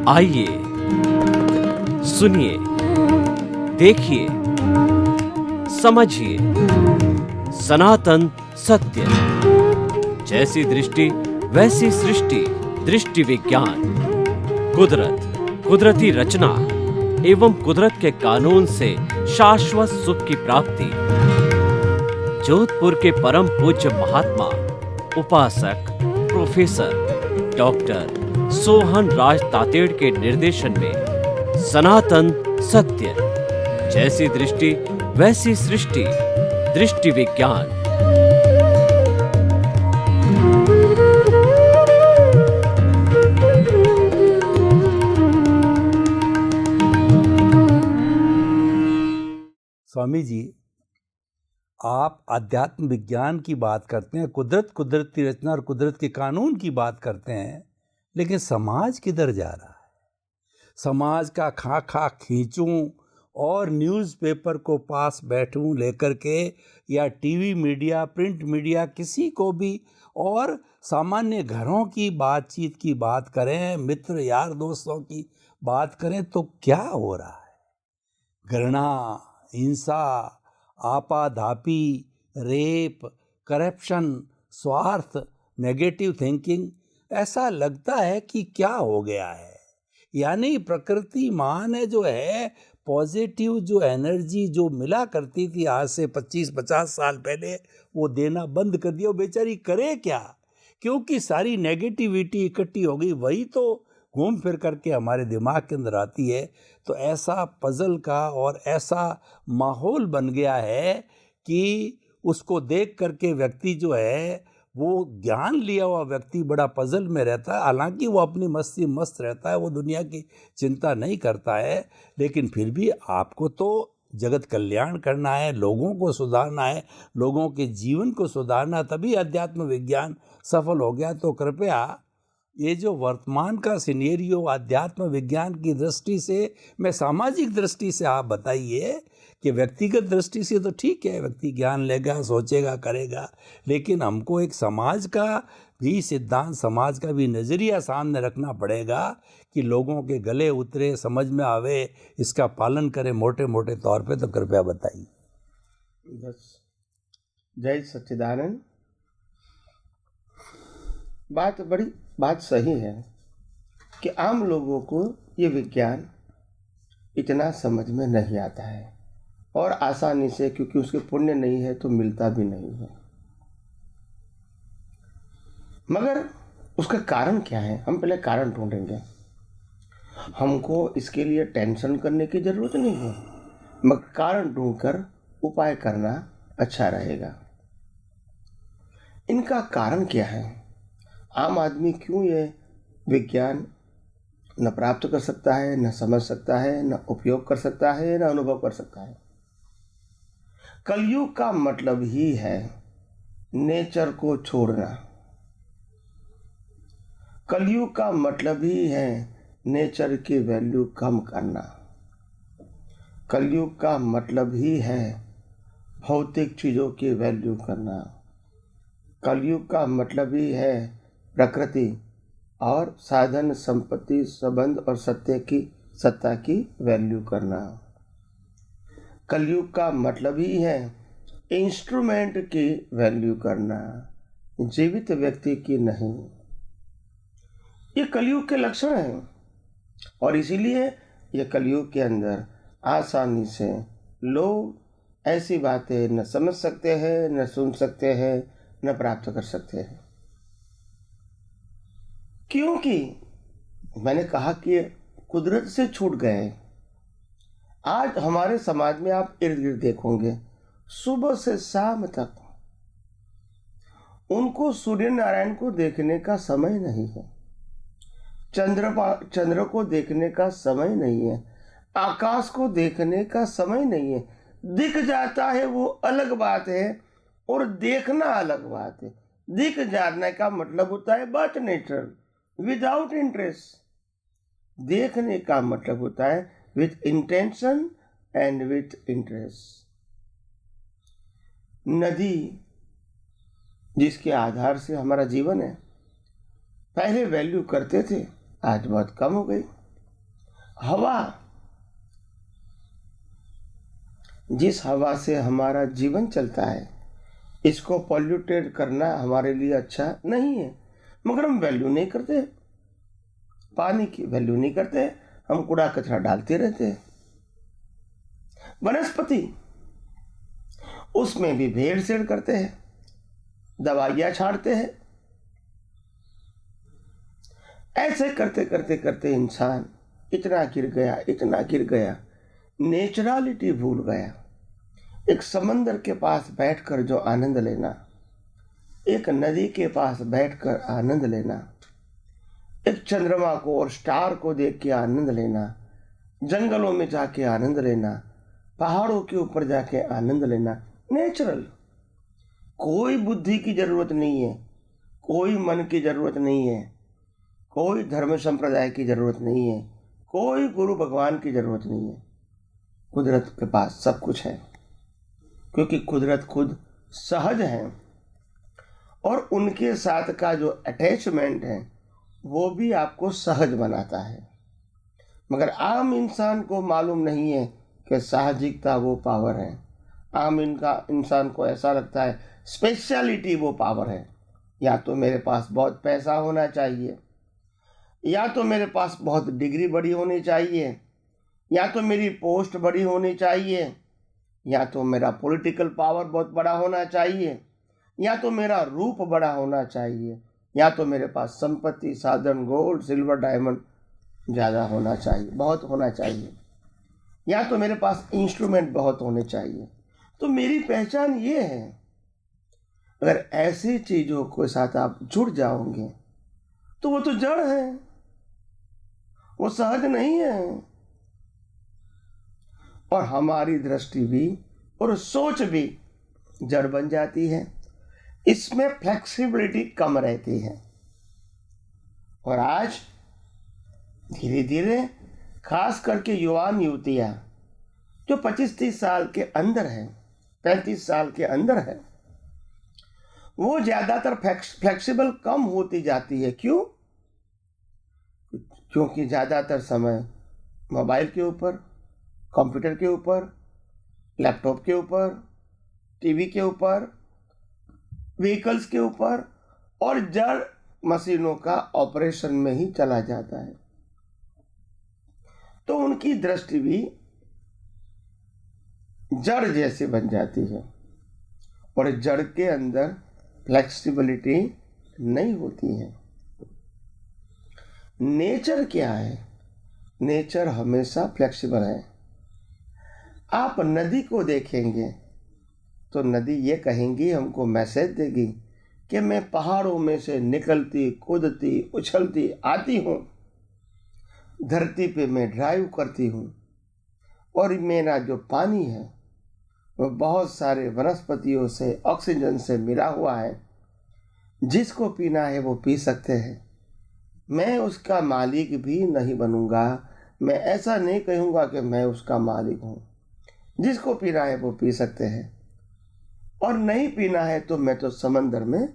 आइए सुनिए, देखिए, समझिए सनातन सत्य। जैसी दृष्टि वैसी सृष्टि, दृष्टि विज्ञान। कुदरत, कुदरती रचना एवं कुदरत के कानून से शाश्वत सुख की प्राप्ति। जोधपुर के परम पूज्य महात्मा उपासक प्रोफेसर डॉक्टर सोहन राज तातेड़ के निर्देशन में सनातन सत्य। जैसी दृष्टि वैसी सृष्टि, दृष्टि विज्ञान। स्वामी जी, आप अध्यात्म विज्ञान की बात करते हैं, कुदरत की रचना और कुदरत के कानून की बात करते हैं, लेकिन समाज किधर जा रहा है? समाज का खा खा खींचूं और न्यूज़पेपर को पास बैठूं लेकर के, या टीवी मीडिया, प्रिंट मीडिया, किसी को भी, और सामान्य घरों की बातचीत की बात करें, मित्र यार दोस्तों की बात करें, तो क्या हो रहा है? घृणा, हिंसा, आपाधापी, रेप, करप्शन, स्वार्थ, नेगेटिव थिंकिंग। ऐसा लगता है कि क्या हो गया है। यानी प्रकृति माँ ने जो है पॉजिटिव जो एनर्जी जो मिला करती थी आज से 25-50 साल पहले, वो देना बंद कर दिया। वो बेचारी करे क्या, क्योंकि सारी नेगेटिविटी इकट्ठी हो गई, वही तो घूम फिर करके हमारे दिमाग के अंदर आती है। तो ऐसा पजल का और ऐसा माहौल बन गया है कि उसको देख करके व्यक्ति जो है, वो ज्ञान लिया हुआ व्यक्ति बड़ा पजल में रहता है। हालांकि वो अपनी मस्ती मस्त रहता है, वो दुनिया की चिंता नहीं करता है, लेकिन फिर भी आपको तो जगत कल्याण करना है, लोगों को सुधारना है, लोगों के जीवन को सुधारना, तभी अध्यात्म विज्ञान सफल हो गया। तो कृपया ये जो वर्तमान का सिनेरियो अध्यात्म विज्ञान की दृष्टि से, मैं सामाजिक दृष्टि से आप बताइए कि व्यक्तिगत दृष्टि से तो ठीक है, व्यक्ति ज्ञान लेगा, सोचेगा, करेगा, लेकिन हमको एक समाज का भी सिद्धांत, समाज का भी नज़रिया सामने रखना पड़ेगा कि लोगों के गले उतरे, समझ में आवे, इसका पालन करें मोटे मोटे तौर पे। तो कृपया बताइए। बस, जय सच्चिदानंद। बात सही है कि आम लोगों को ये विज्ञान इतना समझ में नहीं आता है, और आसानी से, क्योंकि उसके पुण्य नहीं है तो मिलता भी नहीं है। मगर उसका कारण क्या है, हम पहले कारण ढूंढेंगे। हमको इसके लिए टेंशन करने की जरूरत नहीं है, मगर कारण ढूंढकर उपाय करना अच्छा रहेगा। इनका कारण क्या है? आम आदमी क्यों ये विज्ञान न प्राप्त कर सकता है, न समझ सकता है, न उपयोग कर सकता है, न अनुभव कर सकता है? कलयुग का मतलब ही है नेचर को छोड़ना। कलयुग का मतलब ही है नेचर की वैल्यू कम करना। कलयुग का मतलब ही है भौतिक चीज़ों की वैल्यू करना। कलयुग का मतलब ही है प्रकृति और साधन, संपत्ति, संबंध और सत्ता की वैल्यू करना। कलयुग का मतलब ही है इंस्ट्रूमेंट की वैल्यू करना, जीवित व्यक्ति की नहीं। ये कलयुग के लक्षण हैं, और इसीलिए ये कलयुग के अंदर आसानी से लोग ऐसी बातें न समझ सकते हैं, न सुन सकते हैं, न प्राप्त कर सकते हैं। क्योंकि मैंने कहा कि कुदरत से छूट गए। आज हमारे समाज में आप इर्द गिर्द देखोगे, सुबह से शाम तक उनको सूर्य नारायण को देखने का समय नहीं है, चंद्र को देखने का समय नहीं है, आकाश को देखने का समय नहीं है। दिख जाता है वो अलग बात है, और देखना अलग बात है। दिख जाने का मतलब होता है बट नेचुरल, विदाउट इंटरेस्ट। देखने का मतलब होता है with intention and with interest. नदी जिसके आधार से हमारा जीवन है, पहले वैल्यू करते थे, आज बहुत कम हो गई। हवा, जिस हवा से हमारा जीवन चलता है, इसको पॉल्यूटेड करना हमारे लिए अच्छा नहीं है, मगर हम वैल्यू नहीं करते। पानी की वैल्यू नहीं करते, हम कूड़ा कचरा डालते रहते हैं। वनस्पति, उसमें भी भेड़-सेड़ करते हैं, दवाइयां छांटते हैं। ऐसे करते करते करते इंसान इतना गिर गया, नेचुरलिटी भूल गया। एक समंदर के पास बैठकर जो आनंद लेना, एक नदी के पास बैठकर आनंद लेना, एक चंद्रमा को और स्टार को देख के आनंद लेना, जंगलों में जाके आनंद लेना, पहाड़ों के ऊपर जाके आनंद लेना, नेचुरल। कोई बुद्धि की जरूरत नहीं है, कोई मन की जरूरत नहीं है, कोई धर्म संप्रदाय की जरूरत नहीं है, कोई गुरु भगवान की जरूरत नहीं है। कुदरत के पास सब कुछ है, क्योंकि कुदरत खुद सहज है और उनके साथ का जो अटैचमेंट है वो भी आपको सहज बनाता है। मगर आम इंसान को मालूम नहीं है कि साहजिकता वो पावर है। आम इंसान को ऐसा लगता है स्पेशलिटी वो पावर है। या तो मेरे पास बहुत पैसा होना चाहिए, या तो मेरे पास बहुत डिग्री बड़ी होनी चाहिए, या तो मेरी पोस्ट बड़ी होनी चाहिए, या तो मेरा पॉलिटिकल पावर बहुत बड़ा होना चाहिए, या तो मेरा रूप बड़ा होना चाहिए, या तो मेरे पास संपत्ति, साधन, गोल्ड, सिल्वर, डायमंड ज़्यादा होना चाहिए, बहुत होना चाहिए, या तो मेरे पास इंस्ट्रूमेंट बहुत होने चाहिए। तो मेरी पहचान ये है। अगर ऐसी चीज़ों के साथ आप जुड़ जाओगे तो वो तो जड़ है, वो सहज नहीं है। और हमारी दृष्टि भी और सोच भी जड़ बन जाती है। इसमें फ्लेक्सिबिलिटी कम रहती है। और आज धीरे धीरे खास करके युवान युवतियां जो 25-30 साल के अंदर है, 35 साल के अंदर है, वो ज़्यादातर फ्लेक्सिबल कम होती जाती है। क्यों? क्योंकि ज़्यादातर समय मोबाइल के ऊपर, कंप्यूटर के ऊपर, लैपटॉप के ऊपर, टीवी के ऊपर, व्हीकल्स के ऊपर और जड़ मशीनों का ऑपरेशन में ही चला जाता है। तो उनकी दृष्टि भी जड़ जैसे बन जाती है और जड़ के अंदर फ्लेक्सिबिलिटी नहीं होती है। नेचर क्या है? नेचर हमेशा फ्लेक्सिबल है। आप नदी को देखेंगे तो नदी ये कहेंगी, हमको मैसेज देगी कि मैं पहाड़ों में से निकलती, कूदती, उछलती आती हूँ, धरती पे मैं ड्राइव करती हूँ और मेरा जो पानी है वो बहुत सारे वनस्पतियों से, ऑक्सीजन से मिला हुआ है। जिसको पीना है वो पी सकते हैं। मैं उसका मालिक भी नहीं बनूंगा। मैं ऐसा नहीं कहूँगा कि मैं उसका मालिक हूँ। जिसको पीना है वो पी सकते हैं और नहीं पीना है तो मैं तो समंदर में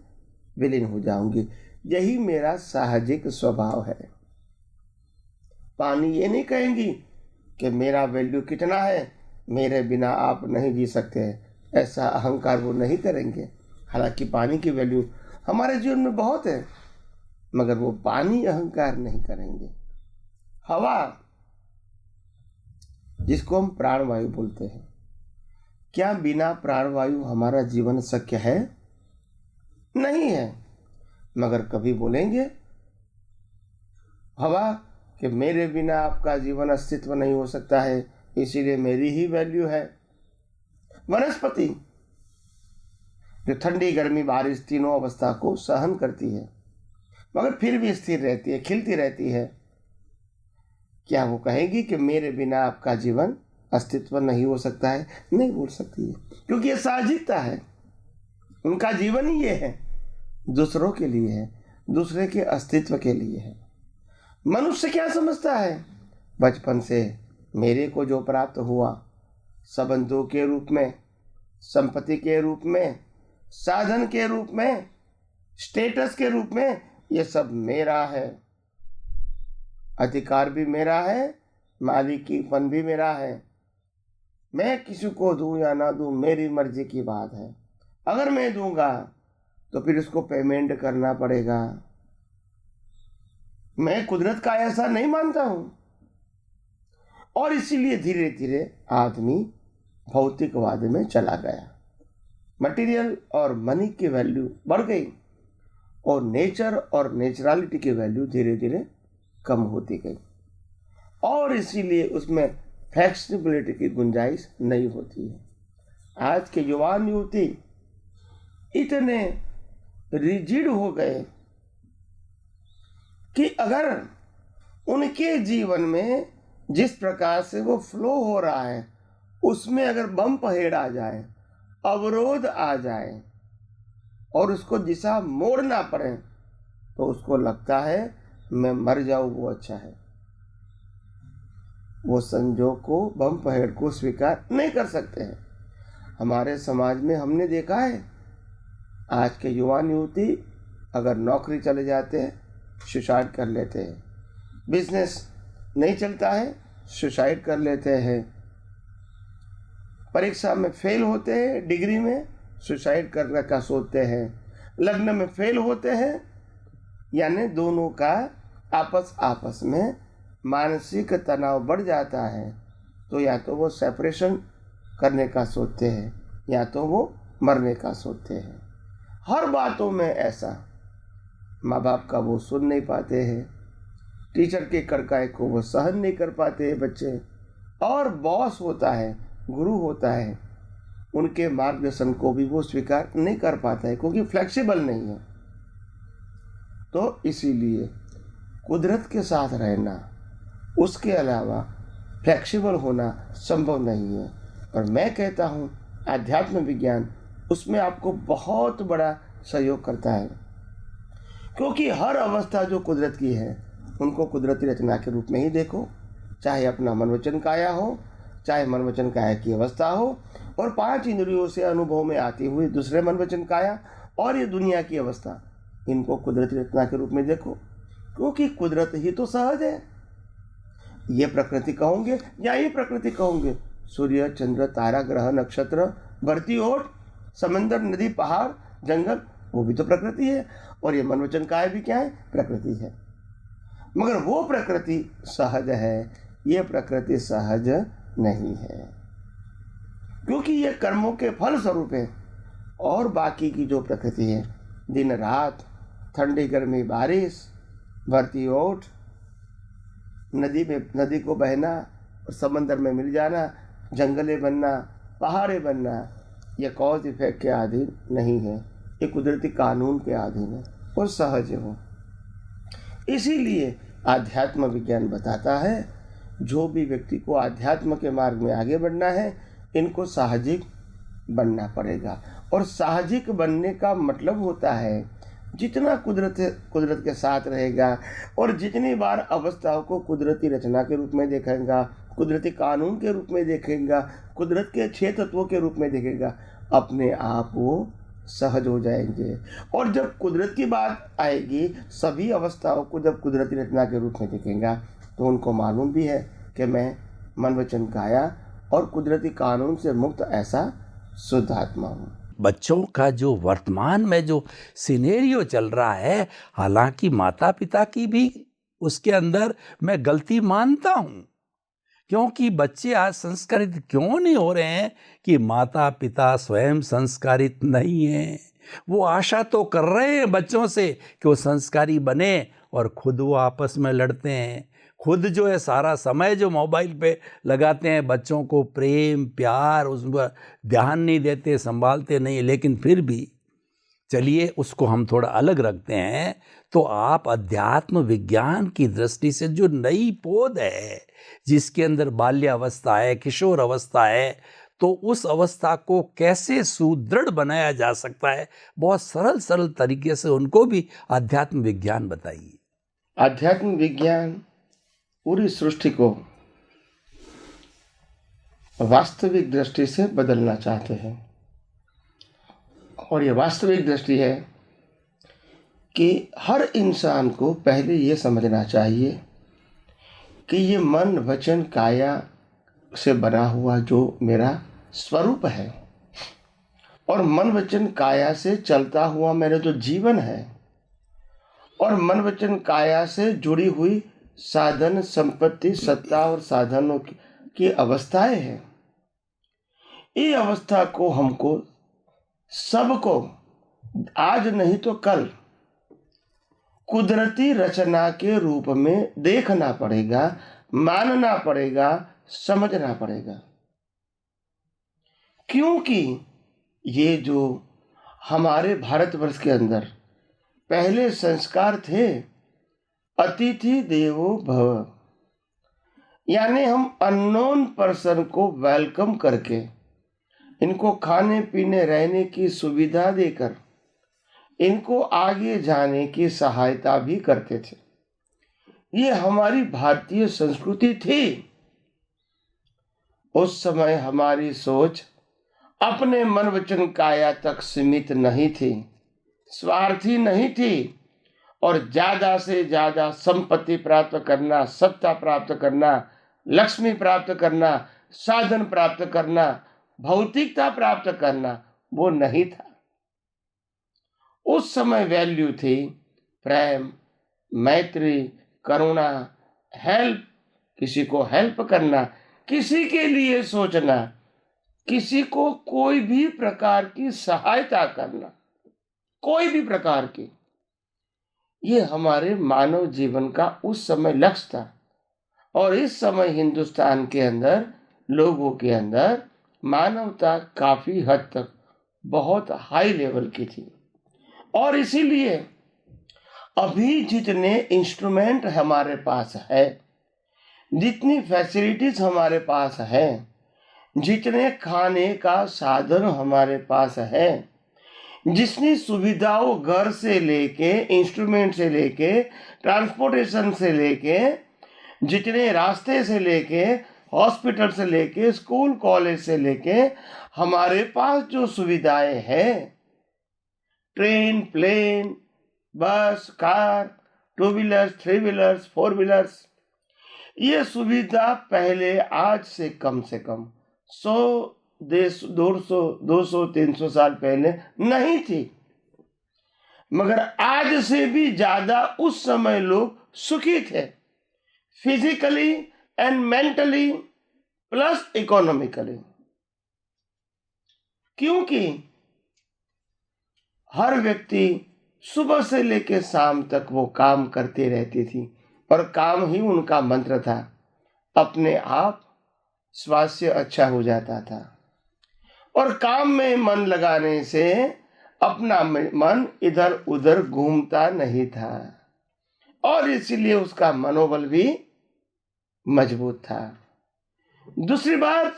विलीन हो जाऊंगी। यही मेरा साहजिक स्वभाव है। पानी ये नहीं कहेंगी कि मेरा वैल्यू कितना है, मेरे बिना आप नहीं जी सकते। ऐसा अहंकार वो नहीं करेंगे। हालांकि पानी की वैल्यू हमारे जीवन में बहुत है, मगर वो पानी अहंकार नहीं करेंगे। हवा, जिसको हम प्राणवायु बोलते हैं, क्या बिना प्राणवायु हमारा जीवन शक्य है? नहीं है। मगर कभी बोलेंगे हवा कि मेरे बिना आपका जीवन अस्तित्व नहीं हो सकता है, इसीलिए मेरी ही वैल्यू है। वनस्पति जो ठंडी, गर्मी, बारिश तीनों अवस्था को सहन करती है मगर फिर भी स्थिर रहती है, खिलती रहती है, क्या वो कहेगी कि मेरे बिना आपका जीवन अस्तित्व नहीं हो सकता है? नहीं बोल सकती है, क्योंकि ये साहजिकता है। उनका जीवन ही ये है, दूसरों के लिए है, दूसरे के अस्तित्व के लिए है। मनुष्य क्या समझता है? बचपन से मेरे को जो प्राप्त हुआ, संबंधों के रूप में, संपत्ति के रूप में, साधन के रूप में, स्टेटस के रूप में, ये सब मेरा है। अधिकार भी मेरा है, मालिकीपन भी मेरा है। मैं किसी को दूं या ना दूं मेरी मर्जी की बात है। अगर मैं दूंगा तो फिर उसको पेमेंट करना पड़ेगा। मैं कुदरत का ऐसा नहीं मानता हूं। और इसीलिए धीरे धीरे आदमी भौतिकवाद में चला गया। मटेरियल और मनी की वैल्यू बढ़ गई और नेचर और नेचुरलिटी की वैल्यू धीरे धीरे कम होती गई, और इसीलिए उसमें फ्लेक्सिबिलिटी की गुंजाइश नहीं होती है। आज के युवान युवती इतने रिजिड हो गए कि अगर उनके जीवन में जिस प्रकार से वो फ्लो हो रहा है उसमें अगर बम्प हेड आ जाए, अवरोध आ जाए और उसको दिशा मोड़ना पड़े तो उसको लगता है मैं मर जाऊं वो अच्छा है। वो संजोग को, बम्प हेड को स्वीकार नहीं कर सकते हैं। हमारे समाज में हमने देखा है आज के युवान युवती अगर नौकरी चले जाते हैं सुसाइड कर लेते हैं, बिजनेस नहीं चलता है सुसाइड कर लेते हैं, परीक्षा में फेल होते हैं, डिग्री में सुसाइड करने का सोचते हैं, लग्न में फेल होते हैं, यानी दोनों का आपस में मानसिक तनाव बढ़ जाता है। तो या तो वो सेपरेशन करने का सोचते हैं या तो वो मरने का सोचते हैं। हर बातों में ऐसा, माँ बाप का वो सुन नहीं पाते हैं, टीचर के कड़काई को वो सहन नहीं कर पाते हैं बच्चे, और बॉस होता है, गुरु होता है, उनके मार्गदर्शन को भी वो स्वीकार नहीं कर पाता है क्योंकि फ्लेक्सिबल नहीं है। तो इसीलिए कुदरत के साथ रहना, उसके अलावा फ्लेक्सिबल होना संभव नहीं है। और मैं कहता हूँ आध्यात्म विज्ञान उसमें आपको बहुत बड़ा सहयोग करता है, क्योंकि हर अवस्था जो कुदरत की है उनको कुदरती रचना के रूप में ही देखो। चाहे अपना मन वचन काया हो, चाहे मन वचन काया की अवस्था हो, और 5 इंद्रियों से अनुभव में आती हुई दूसरे मन वचन काया और ये दुनिया की अवस्था, इनको कुदरती रचना के रूप में देखो, क्योंकि कुदरत ही तो सहज है। ये प्रकृति कहोगे या ये प्रकृति कहोगे, सूर्य, चंद्र, तारा, ग्रह, नक्षत्र, बढ़ती ओट, समंदर, नदी, पहाड़, जंगल, वो भी तो प्रकृति है। और ये मन वचन काया भी क्या है? प्रकृति है। मगर वो प्रकृति सहज है, ये प्रकृति सहज नहीं है, क्योंकि ये कर्मों के फल स्वरूप है। और बाकी की जो प्रकृति है, दिन रात, ठंडी गर्मी बारिश, बढ़ती ओट, नदी को बहना और समंदर में मिल जाना, जंगले बनना, पहाड़े बनना, ये कॉज इफेक्ट के अधीन नहीं है, ये कुदरती कानून के अधीन है और सहज हो। इसीलिए आध्यात्म विज्ञान बताता है जो भी व्यक्ति को आध्यात्म के मार्ग में आगे बढ़ना है इनको साहजिक बनना पड़ेगा। और साहजिक बनने का मतलब होता है जितना कुदरत के साथ रहेगा और जितनी बार अवस्थाओं को कुदरती रचना के रूप में देखेगा, कुदरती कानून के रूप में देखेगा, कुदरत के 6 तत्वों के रूप में देखेगा, अपने आप वो सहज हो जाएंगे। और जब कुदरत की बात आएगी, सभी अवस्थाओं को जब कुदरती रचना के रूप में देखेगा तो उनको मालूम भी है कि मैं मन वचन काया और कुदरती कानून से मुक्त ऐसा शुद्ध आत्मा हूँ। बच्चों का जो वर्तमान में जो सिनेरियो चल रहा है, हालांकि माता पिता की भी उसके अंदर मैं गलती मानता हूँ, क्योंकि बच्चे आज संस्कारित क्यों नहीं हो रहे हैं कि माता पिता स्वयं संस्कारित नहीं हैं। वो आशा तो कर रहे हैं बच्चों से कि वो संस्कारी बने और खुद वो आपस में लड़ते हैं। खुद जो है सारा समय जो मोबाइल पे लगाते हैं, बच्चों को प्रेम प्यार उस पर ध्यान नहीं देते, संभालते नहीं। लेकिन फिर भी चलिए उसको हम थोड़ा अलग रखते हैं। तो आप अध्यात्म विज्ञान की दृष्टि से जो नई पौध है जिसके अंदर बाल्यावस्था है, किशोर अवस्था है, तो उस अवस्था को कैसे सुदृढ़ बनाया जा सकता है, बहुत सरल तरीके से उनको भी अध्यात्म विज्ञान बताइए। आध्यात्म विज्ञान पूरी सृष्टि को वास्तविक दृष्टि से बदलना चाहते हैं। और ये वास्तविक दृष्टि है कि हर इंसान को पहले ये समझना चाहिए कि ये मन वचन काया से बना हुआ जो मेरा स्वरूप है और मन वचन काया से चलता हुआ मेरा जो जीवन है और मन वचन काया से जुड़ी हुई साधन संपत्ति सत्ता और साधनों की अवस्थाएं हैं, ये अवस्था को हमको सबको आज नहीं तो कल कुदरती रचना के रूप में देखना पड़ेगा, मानना पड़ेगा, समझना पड़ेगा। क्योंकि ये जो हमारे भारतवर्ष के अंदर पहले संस्कार थे, अतिथि देवो भव, यानी हम अननोन पर्सन को वेलकम करके इनको खाने पीने रहने की सुविधा देकर इनको आगे जाने की सहायता भी करते थे। ये हमारी भारतीय संस्कृति थी। उस समय हमारी सोच अपने मन वचन काया तक सीमित नहीं थी, स्वार्थी नहीं थी और ज्यादा से ज्यादा संपत्ति प्राप्त करना, सत्ता प्राप्त करना, लक्ष्मी प्राप्त करना, साधन प्राप्त करना, भौतिकता प्राप्त करना वो नहीं था। उस समय वैल्यू थी प्रेम, मैत्री, करुणा, हेल्प, किसी को हेल्प करना, किसी के लिए सोचना, किसी को कोई भी प्रकार की सहायता करना, कोई भी प्रकार की, ये हमारे मानव जीवन का उस समय लक्ष्य था। और इस समय हिंदुस्तान के अंदर लोगों के अंदर मानवता काफी हद तक बहुत हाई लेवल की थी और इसीलिए अभी जितने इंस्ट्रूमेंट हमारे पास है, जितनी फैसिलिटीज हमारे पास है, जितने खाने का साधन हमारे पास है, जितनी सुविधाओं घर से लेके, इंस्ट्रूमेंट से लेके, ट्रांसपोर्टेशन से लेके, जितने रास्ते से लेके, हॉस्पिटल से लेके, स्कूल कॉलेज से लेके हमारे पास जो सुविधाएं हैं, ट्रेन, प्लेन, बस, car, two wheelers, three wheelers, four wheelers, ये सुविधा पहले आज से कम 100, 200, 300 साल पहले नहीं थी। मगर आज से भी ज्यादा उस समय लोग सुखी थे, physically and mentally plus economically. क्योंकि हर व्यक्ति सुबह से लेकर शाम तक वो काम करते रहती थी और काम ही उनका मंत्र था। अपने आप स्वास्थ्य अच्छा हो जाता था और काम में मन लगाने से अपना मन इधर उधर घूमता नहीं था और इसलिए उसका मनोबल भी मजबूत था। दूसरी बात,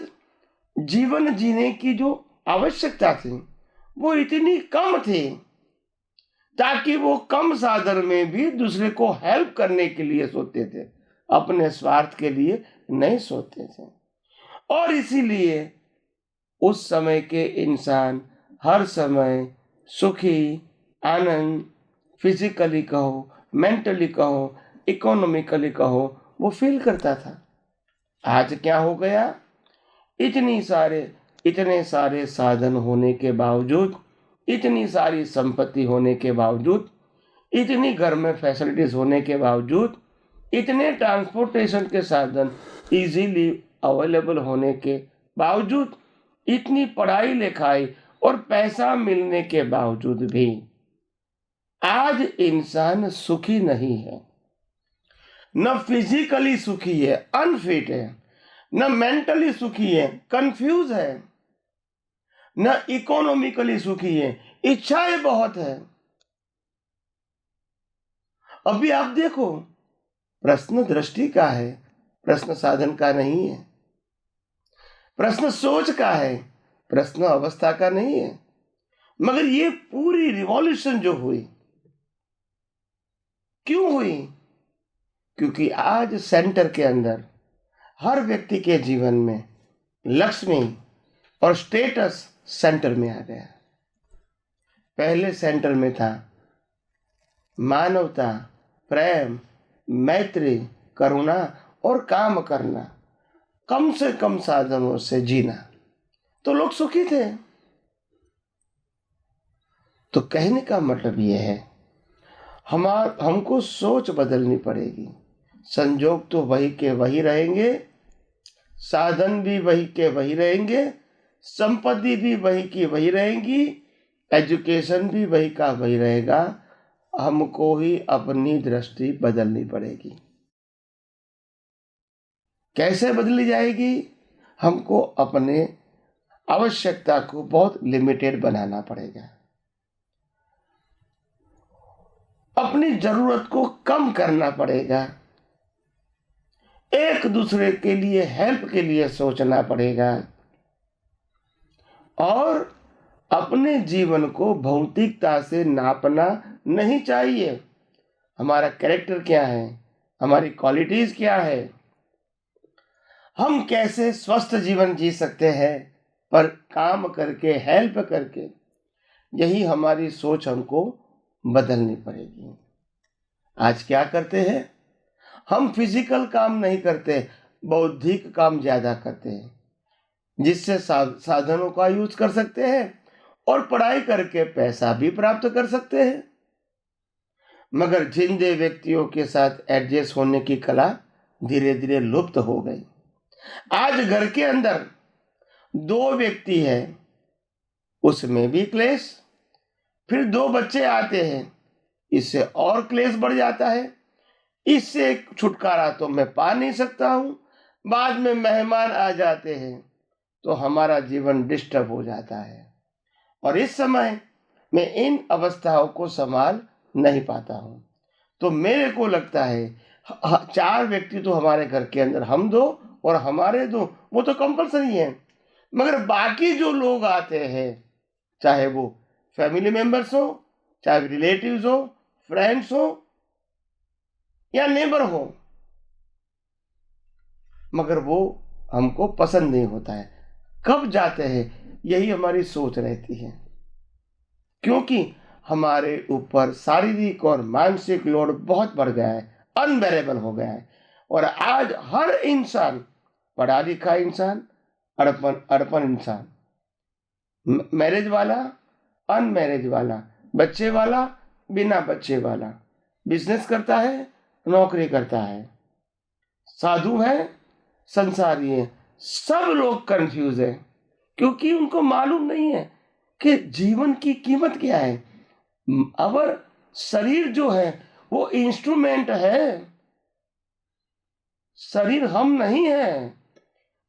जीवन जीने की जो आवश्यकता थी वो इतनी कम थी ताकि वो कम साधन में भी दूसरे को हेल्प करने के लिए सोचते थे, अपने स्वार्थ के लिए नहीं सोचते थे। और इसीलिए उस समय के इंसान हर समय सुखी, आनंद, फिजिकली कहो, मेंटली कहो, इकोनॉमिकली कहो, वो फील करता था। आज क्या हो गया, इतने सारे साधन होने के बावजूद, इतनी सारी संपत्ति होने के बावजूद, इतनी घर में फैसिलिटीज होने के बावजूद, इतने ट्रांसपोर्टेशन के साधन इजीली अवेलेबल होने के बावजूद, इतनी पढ़ाई लिखाई और पैसा मिलने के बावजूद भी आज इंसान सुखी नहीं है। न फिजिकली सुखी है, अनफिट है, न मेंटली सुखी है, कंफ्यूज है, न इकोनॉमिकली सुखी है, इच्छाएं बहुत है। अभी आप देखो, प्रश्न दृष्टि का है, प्रश्न साधन का नहीं है। प्रश्न सोच का है, प्रश्न अवस्था का नहीं है। मगर ये पूरी रिवॉल्यूशन जो हुई, क्यों हुई? क्योंकि आज सेंटर के अंदर हर व्यक्ति के जीवन में लक्ष्मी और स्टेटस सेंटर में आ गया। पहले सेंटर में था मानवता, प्रेम, मैत्री, करुणा और काम करना, कम से कम साधनों से जीना, तो लोग सुखी थे। तो कहने का मतलब यह है, हमको सोच बदलनी पड़ेगी। संजोग तो वही के वही रहेंगे, साधन भी वही के वही रहेंगे, संपत्ति भी वही की वही रहेंगी, एजुकेशन भी वही का वही रहेगा। हमको ही अपनी दृष्टि बदलनी पड़ेगी। कैसे बदली जाएगी? हमको अपने आवश्यकता को बहुत लिमिटेड बनाना पड़ेगा, अपनी जरूरत को कम करना पड़ेगा, एक दूसरे के लिए हेल्प के लिए सोचना पड़ेगा, और अपने जीवन को भौतिकता से नापना नहीं चाहिए। हमारा कैरेक्टर क्या है, हमारी क्वालिटीज क्या है, हम कैसे स्वस्थ जीवन जी सकते हैं, पर काम करके, हेल्प करके, यही हमारी सोच हमको बदलनी पड़ेगी। आज क्या करते हैं? हम फिजिकल काम नहीं करते, बौद्धिक काम ज्यादा करते हैं, जिससे साधनों का यूज कर सकते हैं और पढ़ाई करके पैसा भी प्राप्त कर सकते हैं। मगर जिंदे व्यक्तियों के साथ एडजस्ट होने की कला धीरे धीरे लुप्त हो गई। आज घर के अंदर 2 व्यक्ति है, उसमें भी क्लेश, फिर 2 बच्चे आते हैं, इससे और क्लेश बढ़ जाता है। इससे छुटकारा तो मैं पा नहीं सकता हूं, बाद में मेहमान आ जाते हैं तो हमारा जीवन डिस्टर्ब हो जाता है, और इस समय मैं इन अवस्थाओं को संभाल नहीं पाता हूं। तो मेरे को लगता है 4 व्यक्ति तो हमारे घर के अंदर, हम 2 और हमारे 2, वो तो कंपल्सरी है। मगर बाकी जो लोग आते हैं, चाहे वो फैमिली मेंबर्स हो, चाहे रिलेटिव्स हो, फ्रेंड्स हो या नेबर हो, मगर वो हमको पसंद नहीं होता है। कब जाते हैं, यही हमारी सोच रहती है, क्योंकि हमारे ऊपर शारीरिक और मानसिक लोड बहुत बढ़ गया है, अनबेरेबल हो गया है। और आज हर इंसान, पढ़ा लिखा इंसान, अड़पन इंसान, मैरिज वाला, अनमैरिज वाला, बच्चे वाला, बिना बच्चे वाला, बिजनेस करता है, नौकरी करता है, साधु है, संसारी है, सब लोग कंफ्यूज है, क्योंकि उनको मालूम नहीं है कि जीवन की कीमत क्या है। अवर शरीर जो है वो इंस्ट्रूमेंट है, शरीर हम नहीं है।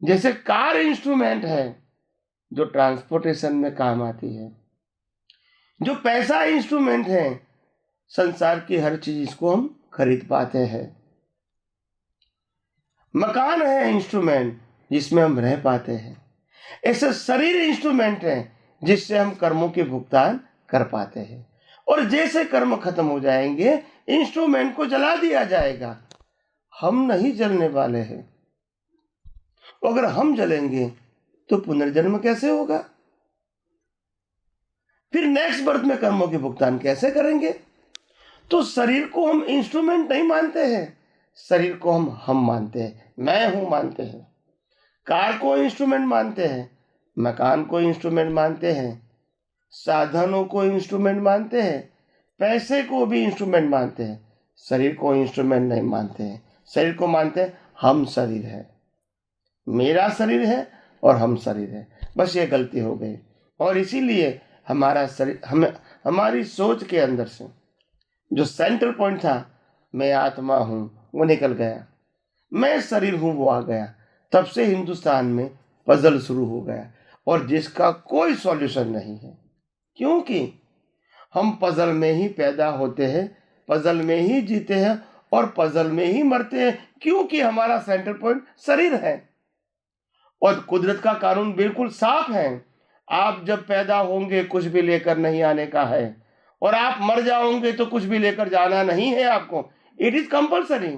जैसे कार इंस्ट्रूमेंट है जो ट्रांसपोर्टेशन में काम आती है, जो पैसा इंस्ट्रूमेंट है, संसार की हर चीज इसको हम खरीद पाते हैं। मकान है इंस्ट्रूमेंट जिसमें हम रह पाते हैं। ऐसे शरीर इंस्ट्रूमेंट है जिससे हम कर्मों के भुगतान कर पाते हैं, और जैसे कर्म खत्म हो जाएंगे इंस्ट्रूमेंट को जला दिया जाएगा। हम नहीं जलने वाले हैं। अगर हम जलेंगे तो पुनर्जन्म कैसे होगा? फिर नेक्स्ट बर्थ में कर्मों के भुगतान कैसे करेंगे? तो शरीर को हम इंस्ट्रूमेंट नहीं मानते हैं, शरीर को हम मानते हैं, मैं हूं मानते हैं। कार को इंस्ट्रूमेंट मानते हैं, मकान को इंस्ट्रूमेंट मानते हैं, साधनों को इंस्ट्रूमेंट मानते हैं, पैसे को भी इंस्ट्रूमेंट मानते हैं। शरीर को इंस्ट्रूमेंट नहीं मानते हैं, शरीर को मानते हैं हम शरीर है, मेरा शरीर है और हम शरीर है। बस ये गलती हो गई, और इसीलिए हमारा शरीर, हमारी सोच के अंदर से जो सेंटर पॉइंट था, मैं आत्मा हूं, वो निकल गया, मैं शरीर हूं, वो आ गया। तब से हिंदुस्तान में पजल शुरू हो गया, और जिसका कोई सॉल्यूशन नहीं है, क्योंकि हम पजल में ही पैदा होते हैं, पजल में ही जीते हैं और पजल में ही मरते हैं, क्योंकि हमारा सेंटर पॉइंट शरीर है। और कुदरत का कानून बिल्कुल साफ है, आप जब पैदा होंगे कुछ भी लेकर नहीं आने का है, और आप मर जाओगे तो कुछ भी लेकर जाना नहीं है आपको। It is compulsory.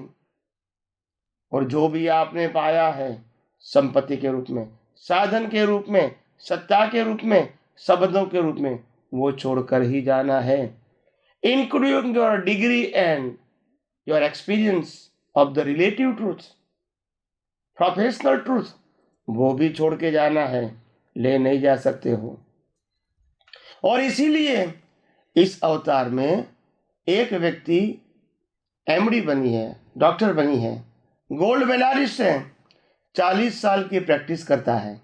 और जो भी आपने पाया है संपत्ति के रूप में, साधन के रूप में, सत्ता के रूप में, शब्दों के रूप में, वो छोड़कर ही जाना है, including your degree and your experience of the relative truth. Professional truth वो भी छोड़ के जाना है, ले नहीं जा सकते हो। और इसीलिए इस अवतार में एक व्यक्ति एमडी बनी है, डॉक्टर बनी है, गोल्ड मेडलिस्ट है, 40 साल की प्रैक्टिस करता है,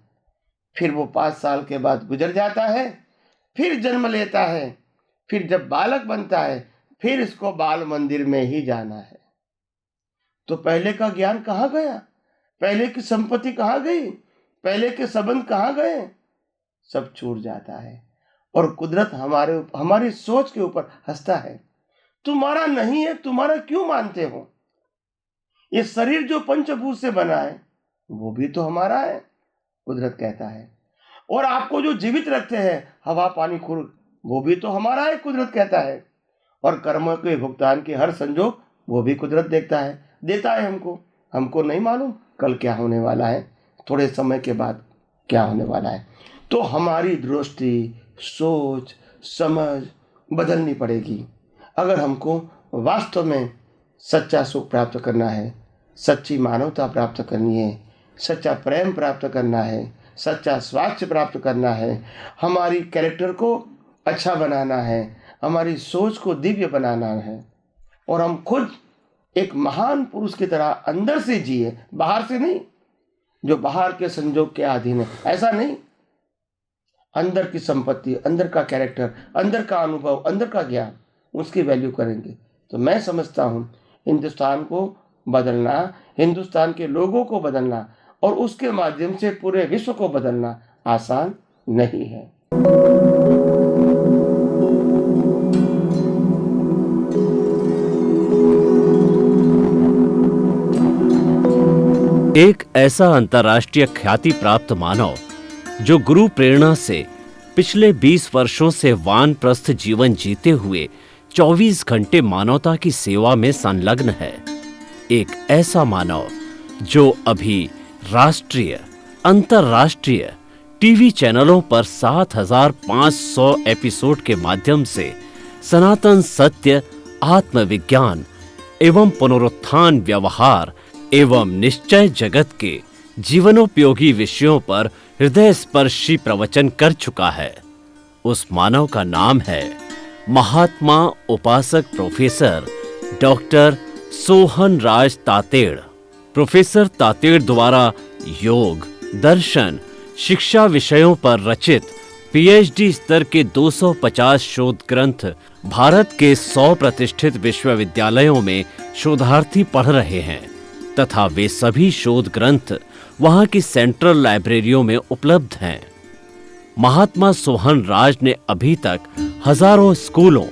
फिर वो 5 साल के बाद गुजर जाता है, फिर जन्म लेता है, फिर जब बालक बनता है फिर इसको बाल मंदिर में ही जाना है। तो पहले का ज्ञान कहाँ गया? पहले की संपत्ति कहाँ गई? पहले के संबंध कहाँ गए? सब छूट जाता है और कुदरत हमारी सोच के ऊपर हंसता है। तुम्हारा नहीं है, तुम्हारा क्यों मानते हो? ये शरीर जो पंचभूत से बना है वो भी तो हमारा है, कुदरत कहता है। और आपको जो जीवित रखते हैं, हवा पानी खून, वो भी तो हमारा है, कुदरत कहता है। और कर्मों के भुगतान के हर संजोग वो भी कुदरत देता है हमको नहीं मालूम कल क्या होने वाला है, थोड़े समय के बाद क्या होने वाला है। तो हमारी दृष्टि, सोच, समझ बदलनी पड़ेगी अगर हमको वास्तव में सच्चा सुख प्राप्त करना है, सच्ची मानवता प्राप्त करनी है, सच्चा प्रेम प्राप्त करना है, सच्चा स्वास्थ्य प्राप्त करना है, हमारी कैरेक्टर को अच्छा बनाना है, हमारी सोच को दिव्य बनाना है और हम खुद एक महान पुरुष की तरह अंदर से जिए, बाहर से नहीं, जो बाहर के संजोग के अधीन है, ऐसा नहीं। अंदर की संपत्ति, अंदर का कैरेक्टर, अंदर का अनुभव, अंदर का ज्ञान, उसकी वैल्यू करेंगे तो मैं समझता हूँ हिंदुस्तान को बदलना, हिंदुस्तान के लोगों को बदलना और उसके माध्यम से पूरे विश्व को बदलना आसान नहीं है। एक ऐसा अंतर्राष्ट्रीय ख्याति प्राप्त मानव जो गुरु प्रेरणा से पिछले 20 वर्षों से वानप्रस्थ जीवन जीते हुए 24 घंटे मानवता की सेवा में संलग्न है। एक ऐसा मानव जो अभी राष्ट्रीय, अंतर्राष्ट्रीय टीवी चैनलों पर 7,500 एपिसोड के माध्यम से सनातन सत्य, आत्मविज्ञान एवं पुनरुत्थान, व्यवहार एवं निश्चय जगत के जीवनोपयोगी विषयों पर हृदय स्पर्शी प्रवचन कर चुका है। उस मानव का नाम है महात्मा उपासक प्रोफेसर डॉक्टर सोहन राज तातेड़। प्रोफेसर तातेड़ द्वारा योग, दर्शन, शिक्षा विषयों पर रचित पीएचडी स्तर के 250 शोध ग्रंथ भारत के 100 प्रतिष्ठित विश्वविद्यालयों में शोधार्थी पढ़ रहे हैं तथा वे सभी शोध ग्रंथ वहां की सेंट्रल लाइब्रेरियों में उपलब्ध हैं। महात्मा सोहन राज ने अभी तक हजारों स्कूलों,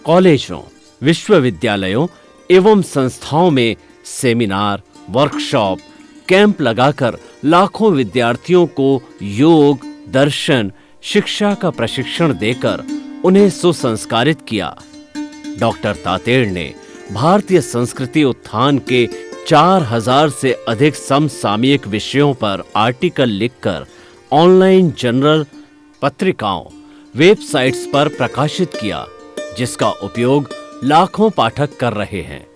कॉलेजों, विश्वविद्यालयों एवं संस्थाओं में सेमिनार, वर्कशॉप, कैंप लगाकर लाखों विद्यार्थियों को योग, दर्शन, शिक्षा का प्रशिक्षण देकर उन्हें सुसंस्कारित किया। डॉक्टर तातेड़ ने भारतीय संस्कृति उत्थान के 4000 से अधिक समसामयिक विषयों पर आर्टिकल लिखकर ऑनलाइन जर्नल, पत्रिकाओं, वेबसाइट्स पर प्रकाशित किया, जिसका उपयोग लाखों पाठक कर रहे हैं।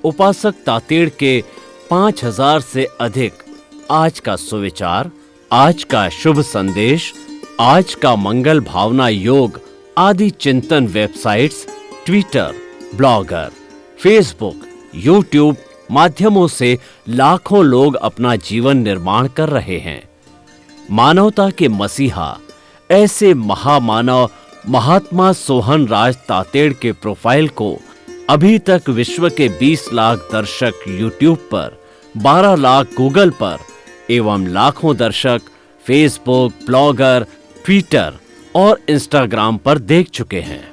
उपासक तातेड़ के 5000 से अधिक आज का सुविचार, आज का शुभ संदेश, आज का मंगल भावना योग आदि चिंतन websites, Twitter, blogger, Facebook, YouTube माध्यमों से लाखों लोग अपना जीवन निर्माण कर रहे हैं। मानवता के मसीहा ऐसे महामानव महात्मा सोहन राज तातेड़ के प्रोफाइल को अभी तक विश्व के 20 लाख दर्शक यूट्यूब पर, 12 लाख गूगल पर एवं लाखों दर्शक फेसबुक, ब्लॉगर, ट्विटर और इंस्टाग्राम पर देख चुके हैं।